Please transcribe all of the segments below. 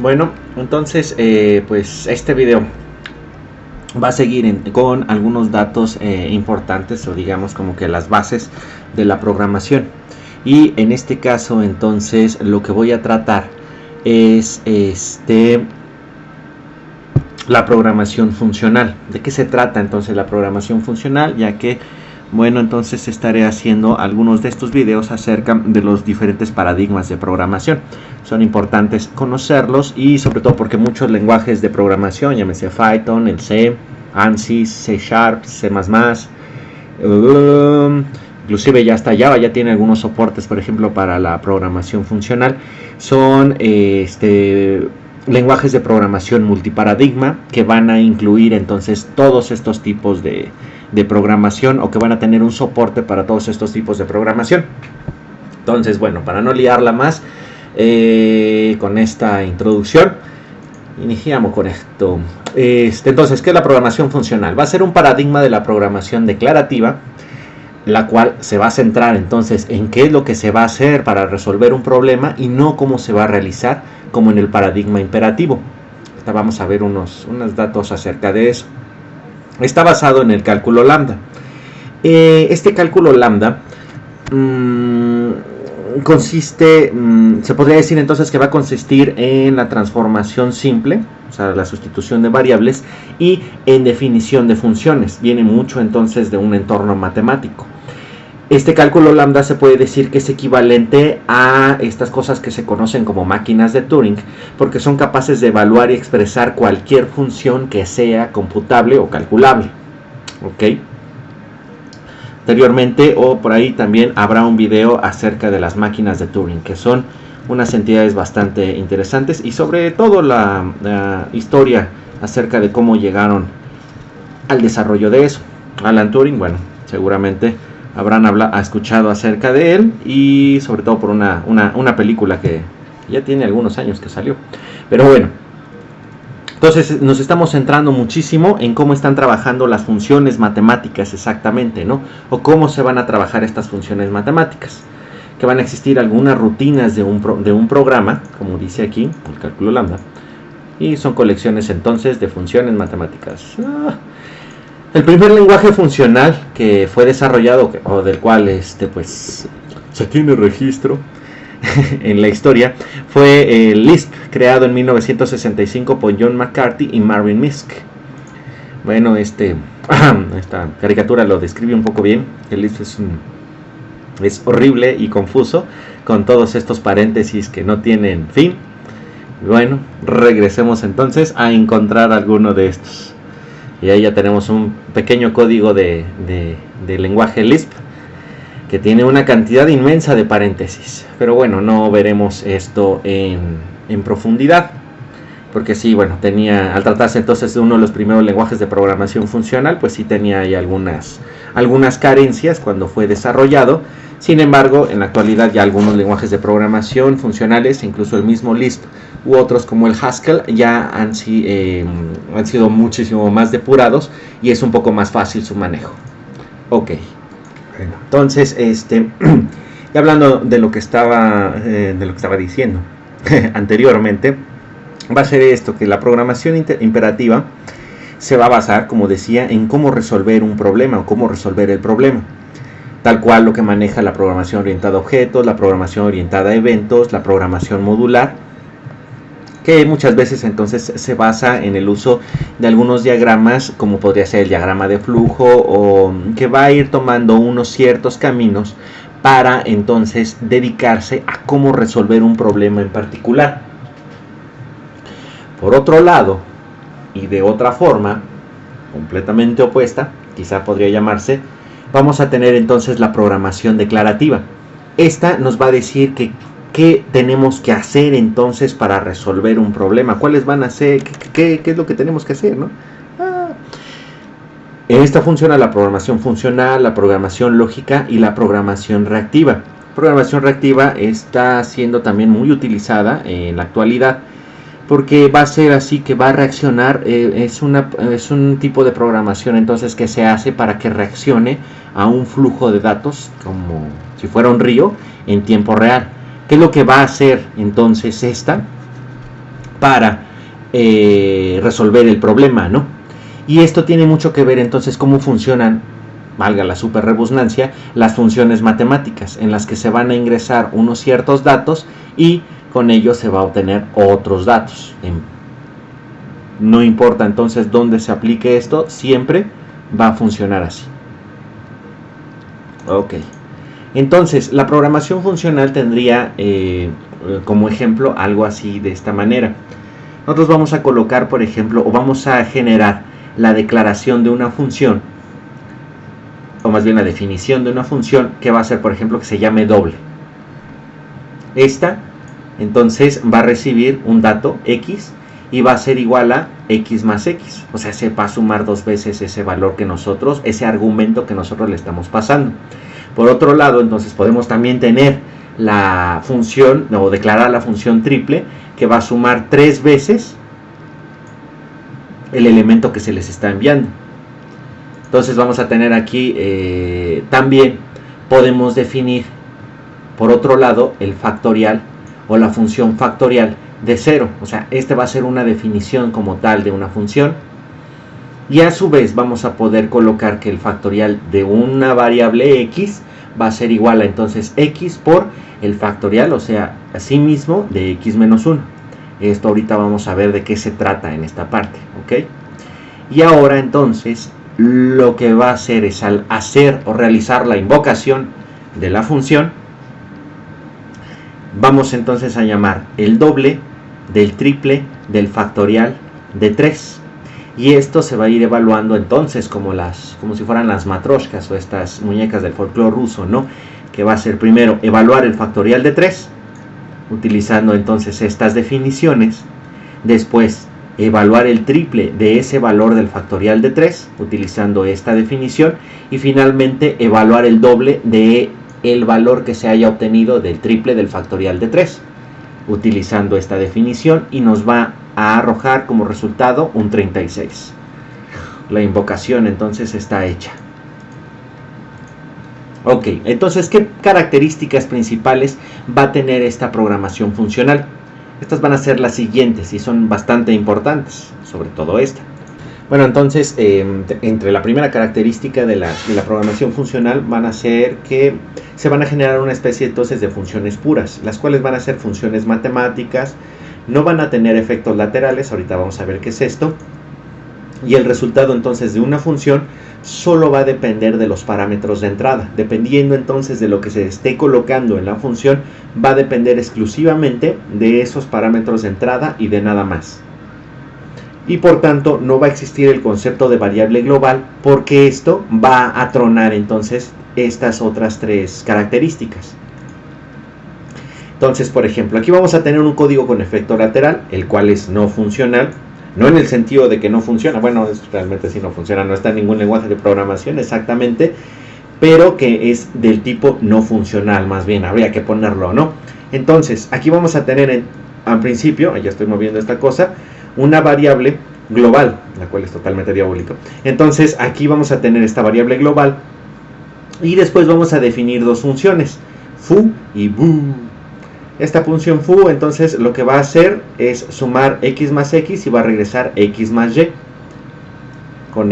Bueno, entonces pues este video va a seguir con algunos datos importantes, o digamos como que las bases de la programación. Y en este caso entonces lo que voy a tratar es la programación funcional. ¿De qué se trata entonces la programación funcional? Ya que, bueno, entonces estaré haciendo algunos de estos videos acerca de los diferentes paradigmas de programación. Son importantes conocerlos, y sobre todo porque muchos lenguajes de programación, llámese Python, el C, ANSYS, C#, C++, inclusive ya hasta Java ya tiene algunos soportes, por ejemplo, para la programación funcional. Son lenguajes de programación multiparadigma que van a incluir entonces todos estos tipos de programación, o que van a tener un soporte para todos estos tipos de programación. Entonces, bueno, para no liarla más con esta introducción, iniciamos con esto. Entonces, ¿qué es la programación funcional? Va a ser un paradigma de la programación declarativa, la cual se va a centrar entonces en qué es lo que se va a hacer para resolver un problema y no cómo se va a realizar, como en el paradigma imperativo. Ahorita vamos a ver unos datos acerca de eso. Está basado en el cálculo lambda. Este cálculo lambda consiste, se podría decir entonces que va a consistir en la transformación simple, o sea, la sustitución de variables, y en definición de funciones. Viene mucho entonces de un entorno matemático. Este cálculo lambda se puede decir que es equivalente a estas cosas que se conocen como máquinas de Turing, porque son capaces de evaluar y expresar cualquier función que sea computable o calculable. ¿Ok? Anteriormente, o por ahí también habrá un video acerca de las máquinas de Turing, que son unas entidades bastante interesantes, y sobre todo la historia acerca de cómo llegaron al desarrollo de eso. Alan Turing, bueno, seguramente habrán escuchado acerca de él, y sobre todo por una película que ya tiene algunos años que salió. Pero bueno, entonces nos estamos centrando muchísimo en cómo están trabajando las funciones matemáticas exactamente, ¿no? O cómo se van a trabajar estas funciones matemáticas. Que van a existir algunas rutinas de un programa, como dice aquí, el cálculo lambda, y son colecciones entonces de funciones matemáticas. El primer lenguaje funcional que fue desarrollado, o del cual pues se tiene registro en la historia, fue el Lisp, creado en 1965 por John McCarthy y Marvin Misk. Bueno, esta caricatura lo describe un poco bien. El Lisp es horrible y confuso, con todos estos paréntesis que no tienen fin. Bueno, regresemos entonces a encontrar alguno de estos. Y ahí ya tenemos un pequeño código de lenguaje Lisp, que tiene una cantidad inmensa de paréntesis. Pero bueno, no veremos esto en profundidad, porque sí, bueno, al tratarse entonces de uno de los primeros lenguajes de programación funcional, pues sí tenía ahí algunas carencias cuando fue desarrollado. Sin embargo, en la actualidad ya algunos lenguajes de programación funcionales, incluso el mismo Lisp u otros como el Haskell, ya han sido muchísimo más depurados, y es un poco más fácil su manejo. Ok, bueno, entonces y hablando de lo que estaba diciendo anteriormente, va a ser esto, que la programación imperativa se va a basar, como decía, en cómo resolver un problema o cómo resolver el problema. Tal cual lo que maneja la programación orientada a objetos, la programación orientada a eventos, la programación modular, que muchas veces entonces se basa en el uso de algunos diagramas, como podría ser el diagrama de flujo, o que va a ir tomando unos ciertos caminos para entonces dedicarse a cómo resolver un problema en particular. Por otro lado, y de otra forma completamente opuesta, quizá podría llamarse, vamos a tener entonces la programación declarativa. Esta nos va a decir qué tenemos que hacer entonces para resolver un problema, cuáles van a ser, qué es lo que tenemos que hacer, ¿no? En esta funciona la programación funcional, la programación lógica y la programación reactiva. La programación reactiva está siendo también muy utilizada en la actualidad, porque va a ser así, que va a reaccionar, es un tipo de programación entonces que se hace para que reaccione a un flujo de datos como si fuera un río en tiempo real. ¿Qué es lo que va a hacer entonces esta? para resolver el problema, ¿no? Y esto tiene mucho que ver entonces cómo funcionan, valga la superrebusnancia, las funciones matemáticas, en las que se van a ingresar unos ciertos datos y con ellos se va a obtener otros datos. No importa entonces dónde se aplique esto, siempre va a funcionar así. Ok. Entonces, la programación funcional tendría como ejemplo algo así de esta manera. Nosotros vamos a colocar, por ejemplo, o vamos a generar la declaración de una función, o más bien la definición de una función que va a ser, por ejemplo, que se llame doble. Esta, entonces, va a recibir un dato x y va a ser igual a x más x. O sea, se va a sumar dos veces ese valor que nosotros, ese argumento que nosotros le estamos pasando. Por otro lado, entonces podemos también tener la función, o declarar la función triple, que va a sumar 3 veces el elemento que se les está enviando. Entonces vamos a tener aquí también podemos definir, por otro lado, el factorial o la función factorial de 0. O sea, este va a ser una definición como tal de una función. Y a su vez vamos a poder colocar que el factorial de una variable x va a ser igual a entonces x por el factorial, o sea, asimismo de x menos 1. Esto ahorita vamos a ver de qué se trata en esta parte, ¿ok? Y ahora entonces lo que va a hacer es, al hacer o realizar la invocación de la función, vamos entonces a llamar el doble del triple del factorial de 3. Y esto se va a ir evaluando entonces como si fueran las matroshkas o estas muñecas del folclore ruso, ¿no? Que va a ser primero evaluar el factorial de 3, utilizando entonces estas definiciones. Después evaluar el triple de ese valor del factorial de 3, utilizando esta definición. Y finalmente evaluar el doble de el valor que se haya obtenido del triple del factorial de 3, utilizando esta definición, y nos va a arrojar como resultado un 36. La invocación entonces está hecha. Ok, entonces, ¿qué características principales va a tener esta programación funcional? Estas van a ser las siguientes y son bastante importantes, sobre todo esta. Bueno, entonces, entre la primera característica de la programación funcional van a ser que se van a generar una especie entonces de funciones puras, las cuales van a ser funciones matemáticas, no van a tener efectos laterales, ahorita vamos a ver qué es esto, y el resultado entonces de una función solo va a depender de los parámetros de entrada. Dependiendo entonces de lo que se esté colocando en la función, va a depender exclusivamente de esos parámetros de entrada y de nada más. Y por tanto no va a existir el concepto de variable global, porque esto va a tronar entonces estas otras tres características. Entonces, por ejemplo, aquí vamos a tener un código con efecto lateral, el cual es no funcional. No en el sentido de que no funciona, bueno, realmente sí no funciona, no está en ningún lenguaje de programación exactamente, pero que es del tipo no funcional, más bien, habría que ponerlo, ¿no? Entonces, aquí vamos a tener al principio, ya estoy moviendo esta cosa, una variable global, la cual es totalmente diabólica. Entonces, aquí vamos a tener esta variable global, y después vamos a definir dos funciones, foo y boo. Esta función foo entonces lo que va a hacer es sumar x más x y va a regresar x más y, con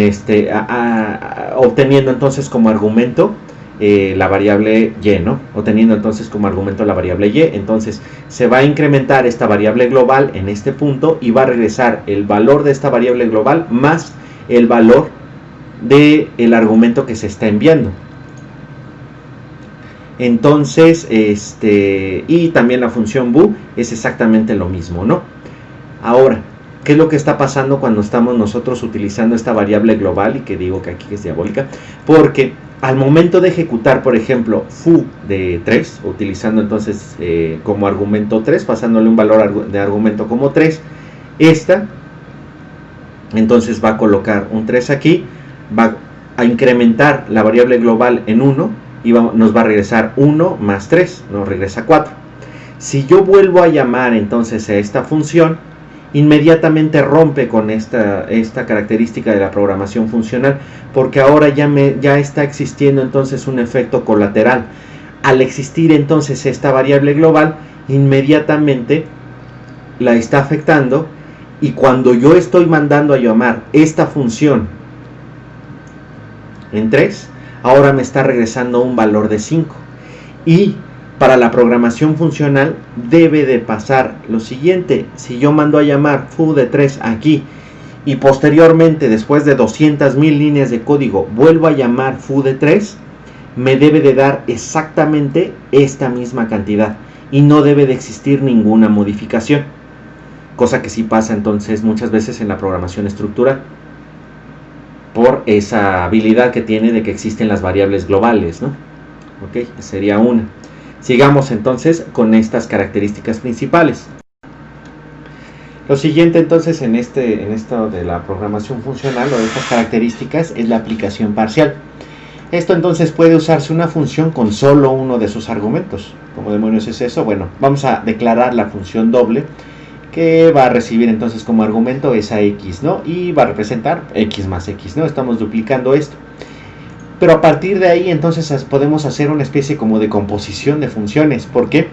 obteniendo entonces como argumento la variable y, ¿no? Obteniendo entonces como argumento la variable y. Entonces se va a incrementar esta variable global en este punto y va a regresar el valor de esta variable global más el valor del argumento que se está enviando. Entonces, y también la función boo es exactamente lo mismo, ¿no? Ahora, ¿qué es lo que está pasando cuando estamos nosotros utilizando esta variable global? Y que digo que aquí es diabólica, porque al momento de ejecutar, por ejemplo, foo de 3, utilizando entonces como argumento 3, pasándole un valor de argumento como 3, esta, entonces va a colocar un 3 aquí, va a incrementar la variable global en 1, y nos va a regresar 1 más 3, nos regresa 4. Si yo vuelvo a llamar entonces a esta función, inmediatamente rompe con esta característica de la programación funcional, porque ahora ya está existiendo entonces un efecto colateral. Al existir entonces esta variable global, inmediatamente la está afectando, y cuando yo estoy mandando a llamar esta función en 3, ahora me está regresando un valor de 5. Y para la programación funcional debe de pasar lo siguiente: si yo mando a llamar foo de 3 aquí, y posteriormente, después de 200.000 líneas de código, vuelvo a llamar foo de 3, me debe de dar exactamente esta misma cantidad, y no debe de existir ninguna modificación, cosa que sí pasa entonces muchas veces en la programación estructural, por esa habilidad que tiene de que existen las variables globales, ¿no? Ok, sería una. Sigamos entonces con estas características principales. Lo siguiente entonces en esto de la programación funcional, o de estas características, es la aplicación parcial. Esto entonces puede usarse una función con solo uno de sus argumentos. ¿Cómo demonios es eso? Bueno, vamos a declarar la función doble, que va a recibir entonces como argumento esa x, ¿no? Y va a representar x más x, ¿no? Estamos duplicando esto. Pero a partir de ahí entonces podemos hacer una especie como de composición de funciones. ¿Por qué?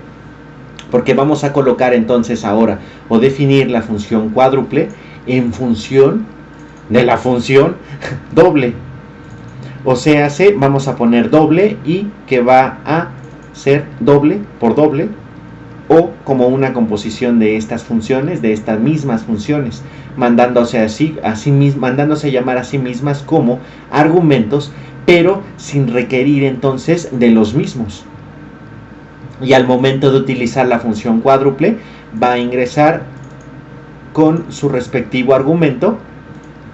Porque vamos a colocar entonces ahora, o definir la función cuádruple en función de la función doble. O sea, vamos a poner doble y que va a ser doble por doble, o como una composición de estas funciones, de estas mismas funciones, mandándose mandándose llamar a sí mismas como argumentos, pero sin requerir entonces de los mismos. Y al momento de utilizar la función cuádruple, va a ingresar con su respectivo argumento.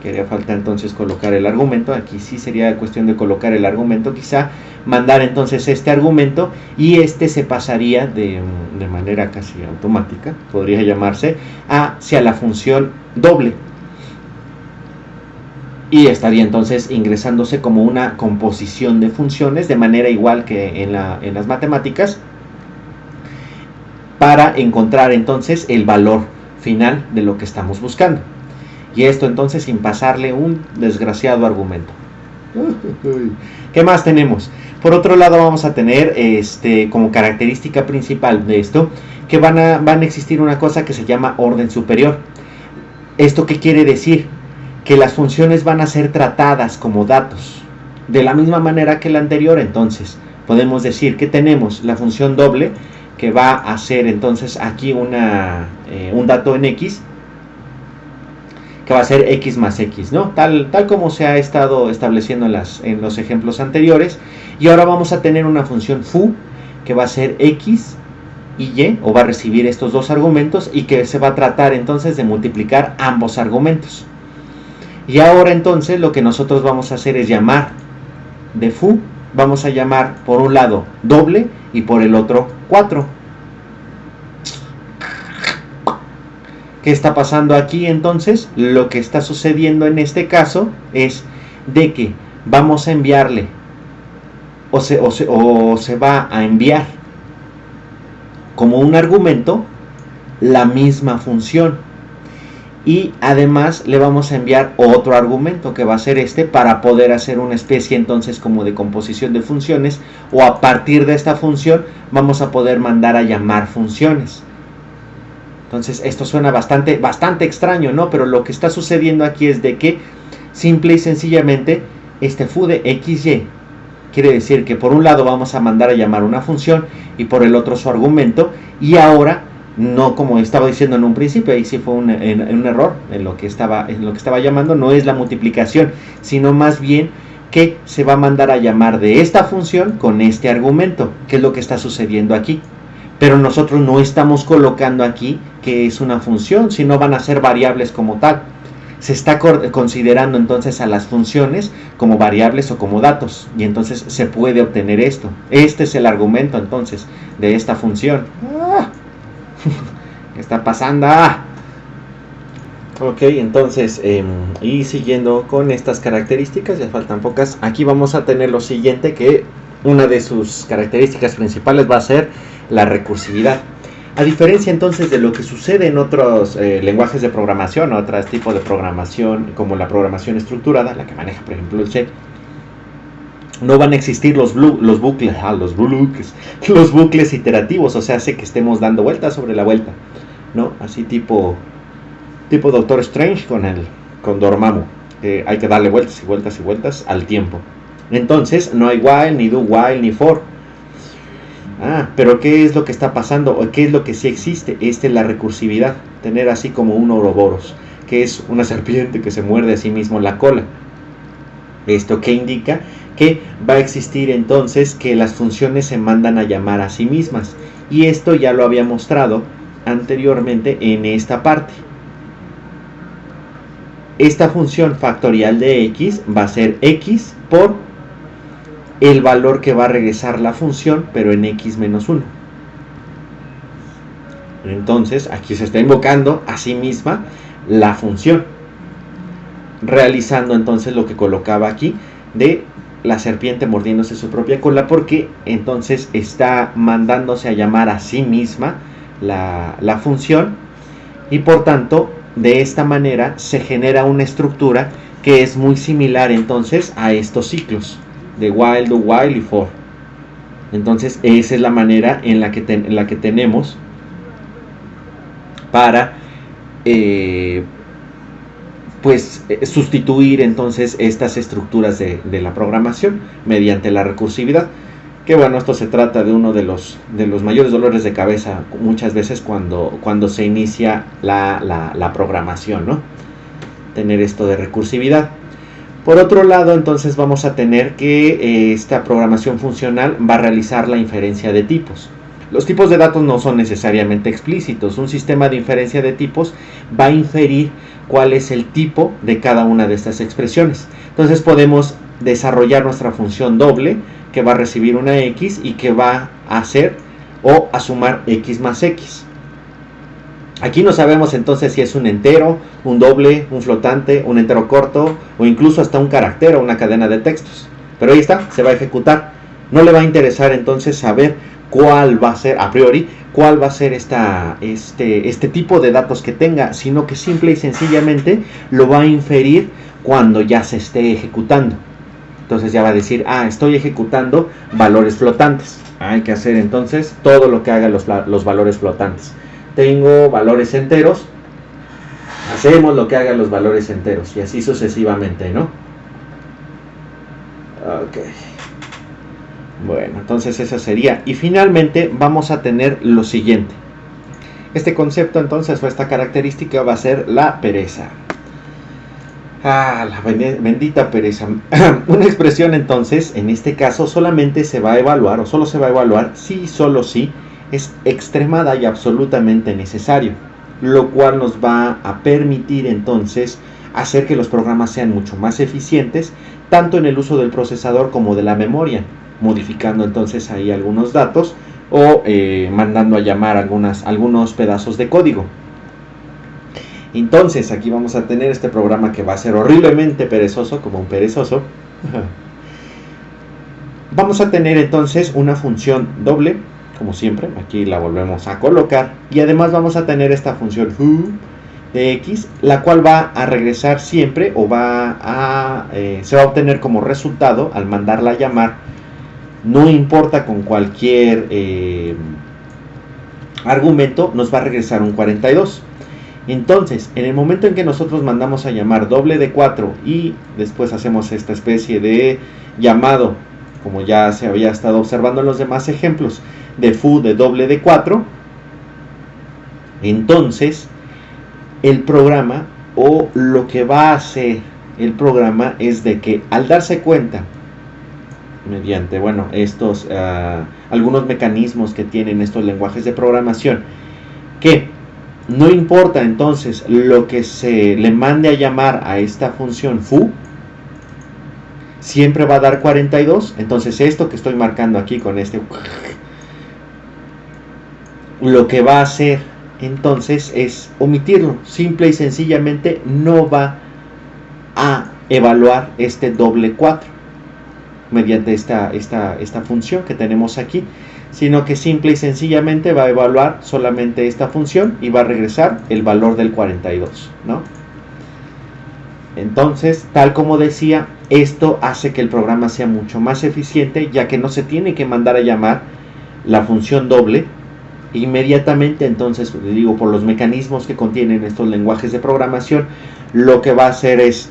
Quería falta entonces colocar el argumento. Aquí sí sería cuestión de colocar el argumento, quizá mandar entonces este argumento, y este se pasaría de manera casi automática, podría llamarse, hacia la función doble, y estaría entonces ingresándose como una composición de funciones, de manera igual que en las matemáticas, para encontrar entonces el valor final de lo que estamos buscando. Y esto entonces sin pasarle un desgraciado argumento. ¿Qué más tenemos? Por otro lado vamos a tener como característica principal de esto, que van a existir una cosa que se llama orden superior. ¿Esto qué quiere decir? Que las funciones van a ser tratadas como datos, de la misma manera que la anterior. Entonces podemos decir que tenemos la función doble, que va a ser entonces aquí un dato en x, que va a ser x más x, ¿no? Tal como se ha estado estableciendo en los ejemplos anteriores. Y ahora vamos a tener una función foo, que va a ser x y y, o va a recibir estos dos argumentos, y que se va a tratar entonces de multiplicar ambos argumentos. Y ahora entonces lo que nosotros vamos a hacer es llamar de foo, vamos a llamar por un lado doble y por el otro 4. ¿Qué está pasando aquí entonces? Lo que está sucediendo en este caso es de que vamos a enviarle, o se va a enviar como un argumento la misma función, y además le vamos a enviar otro argumento, que va a ser para poder hacer una especie entonces como de composición de funciones, o a partir de esta función vamos a poder mandar a llamar funciones. Entonces esto suena bastante extraño, ¿no? Pero lo que está sucediendo aquí es de que simple y sencillamente este foo de xy quiere decir que por un lado vamos a mandar a llamar una función y por el otro su argumento, y ahora no, como estaba diciendo en un principio, ahí sí fue un error en lo que estaba llamando, no es la multiplicación, sino más bien que se va a mandar a llamar de esta función con este argumento, que es lo que está sucediendo aquí. Pero nosotros no estamos colocando aquí que es una función, sino van a ser variables como tal. Se está considerando entonces a las funciones como variables o como datos, y entonces se puede obtener esto. Este es el argumento entonces de esta función. ¿Qué está pasando? Ok, entonces, y siguiendo con estas características, ya faltan pocas. Aquí vamos a tener lo siguiente, que una de sus características principales va a ser la recursividad. A diferencia entonces de lo que sucede en otros lenguajes de programación, o otros tipos de programación como la programación estructurada, la que maneja por ejemplo el C, no van a existir los bucles iterativos, o sea, hace que estemos dando vueltas sobre la vuelta. ¿no? Así tipo Doctor Strange con Dormammu. Hay que darle vueltas y vueltas y vueltas al tiempo. Entonces no hay while, ni do while, ni for. Pero ¿qué es lo que está pasando? ¿O qué es lo que sí existe? Esta es la recursividad. Tener así como un Ouroboros, que es una serpiente que se muerde a sí mismo la cola. ¿Esto qué indica? Que va a existir entonces que las funciones se mandan a llamar a sí mismas. Y esto ya lo había mostrado anteriormente en esta parte. Esta función factorial de x va a ser x por el valor que va a regresar la función, pero en x menos 1. Entonces aquí se está invocando a sí misma la función, realizando entonces lo que colocaba aquí de la serpiente mordiéndose su propia cola, porque entonces está mandándose a llamar a sí misma la función, y por tanto de esta manera se genera una estructura que es muy similar entonces a estos ciclos de while, do while y for. Entonces esa es la manera en la que tenemos para sustituir entonces estas estructuras de la programación mediante la recursividad. Que bueno, esto se trata de uno de los mayores dolores de cabeza muchas veces cuando se inicia la programación, ¿no? Tener esto de recursividad. Por otro lado, entonces vamos a tener que esta programación funcional va a realizar la inferencia de tipos. Los tipos de datos no son necesariamente explícitos. Un sistema de inferencia de tipos va a inferir cuál es el tipo de cada una de estas expresiones. Entonces podemos desarrollar nuestra función doble, que va a recibir una x y que va a hacer o a sumar x más x. Aquí no sabemos entonces si es un entero, un doble, un flotante, un entero corto o incluso hasta un carácter o una cadena de textos. Pero ahí está, se va a ejecutar. No le va a interesar entonces saber cuál va a ser, a priori, cuál va a ser este tipo de datos que tenga, sino que simple y sencillamente lo va a inferir cuando ya se esté ejecutando. Entonces ya va a decir, estoy ejecutando valores flotantes. Hay que hacer entonces todo lo que hagan los valores flotantes. Tengo valores enteros, hacemos lo que hagan los valores enteros y así sucesivamente, ¿no? Ok. Bueno, entonces eso sería. Y finalmente vamos a tener lo siguiente. Este concepto entonces o esta característica va a ser la pereza. La bendita pereza. Una expresión entonces, en este caso, solamente se va a evaluar o solo se va a evaluar si, solo si, es extremada y absolutamente necesario, lo cual nos va a permitir entonces hacer que los programas sean mucho más eficientes, tanto en el uso del procesador como de la memoria, modificando entonces ahí algunos datos o mandando a llamar algunos pedazos de código. Entonces aquí vamos a tener este programa que va a ser horriblemente perezoso, como un perezoso. Vamos a tener entonces una función doble, como siempre, aquí la volvemos a colocar, y además vamos a tener esta función foo de x, la cual va a regresar siempre o se va a obtener como resultado al mandarla a llamar, no importa con cualquier argumento, nos va a regresar un 42. Entonces, en el momento en que nosotros mandamos a llamar doble de 4 y después hacemos esta especie de llamado, como ya se había estado observando en los demás ejemplos, de foo de doble de 4, entonces el programa o lo que va a hacer el programa es de que al darse cuenta mediante estos algunos mecanismos que tienen estos lenguajes de programación, que no importa entonces lo que se le mande a llamar a esta función foo, siempre va a dar 42. Entonces esto que estoy marcando aquí con lo que va a hacer entonces es omitirlo. Simple y sencillamente no va a evaluar este doble 4 mediante esta función que tenemos aquí, sino que simple y sencillamente va a evaluar solamente esta función y va a regresar el valor del 42, ¿no? Entonces, tal como decía, esto hace que el programa sea mucho más eficiente, ya que no se tiene que mandar a llamar la función doble Inmediatamente, entonces, digo, por los mecanismos que contienen estos lenguajes de programación, lo que va a hacer es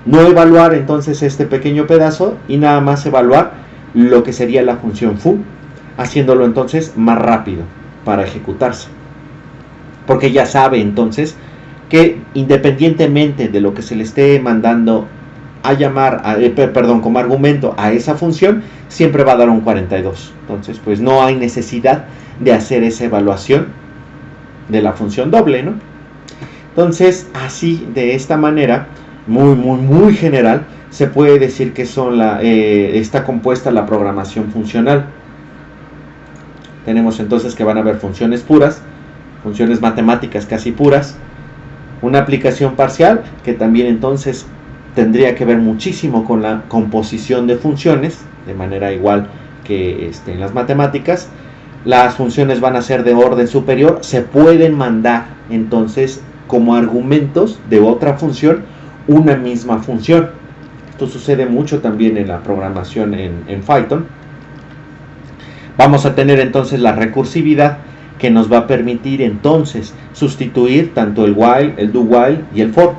no evaluar entonces este pequeño pedazo y nada más evaluar lo que sería la función foo, haciéndolo entonces más rápido para ejecutarse, porque ya sabe entonces que independientemente de lo que se le esté mandando a llamar, como argumento a esa función, siempre va a dar un 42. Entonces, pues no hay necesidad de hacer esa evaluación de la función doble, ¿no? Entonces, así, de esta manera, muy general, se puede decir que está compuesta la programación funcional. Tenemos entonces que van a haber funciones puras, funciones matemáticas casi puras, una aplicación parcial que también entonces tendría que ver muchísimo con la composición de funciones, de manera igual que en las matemáticas. Las funciones van a ser de orden superior, se pueden mandar entonces como argumentos de otra función una misma función. Esto sucede mucho también en la programación en Python. Vamos a tener entonces la recursividad, que nos va a permitir entonces sustituir tanto el while, el do while y el for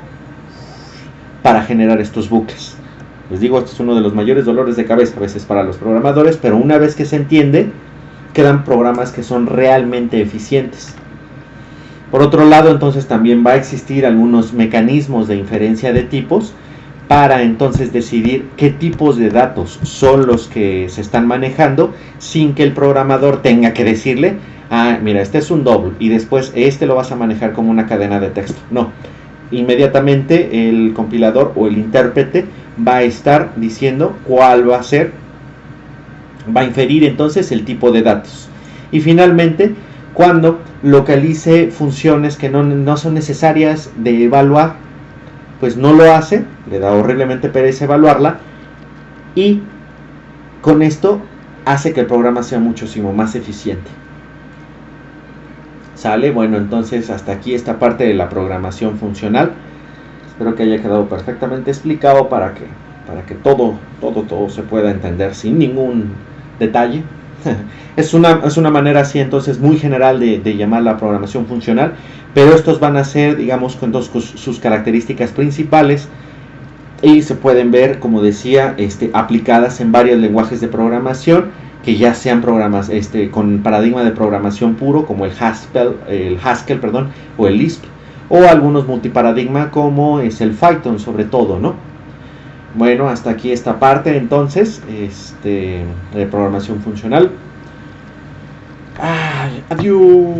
para generar estos bucles. Les digo, esto es uno de los mayores dolores de cabeza a veces para los programadores, pero una vez que se entiende, quedan programas que son realmente eficientes. Por otro lado, entonces también va a existir algunos mecanismos de inferencia de tipos para entonces decidir qué tipos de datos son los que se están manejando sin que el programador tenga que decirle, ah, mira, este es un double y después este lo vas a manejar como una cadena de texto. No, inmediatamente el compilador o el intérprete va a estar diciendo cuál va a ser, va a inferir entonces el tipo de datos. Y finalmente, cuando localice funciones que no son necesarias de evaluar, pues no lo hace, le da horriblemente pereza evaluarla, y con esto hace que el programa sea muchísimo más eficiente. ¿Sale? Bueno, entonces hasta aquí esta parte de la programación funcional. Espero que haya quedado perfectamente explicado para que todo se pueda entender sin ningún detalle. Es una manera así entonces muy general de llamar la programación funcional, pero estos van a ser, digamos, con sus características principales y se pueden ver, como decía, aplicadas en varios lenguajes de programación que ya sean programas con paradigma de programación puro, como el Haskell, o el Lisp, o algunos multiparadigma como es el Python sobre todo, ¿no? Bueno, hasta aquí esta parte entonces de programación funcional. Ay, adiós.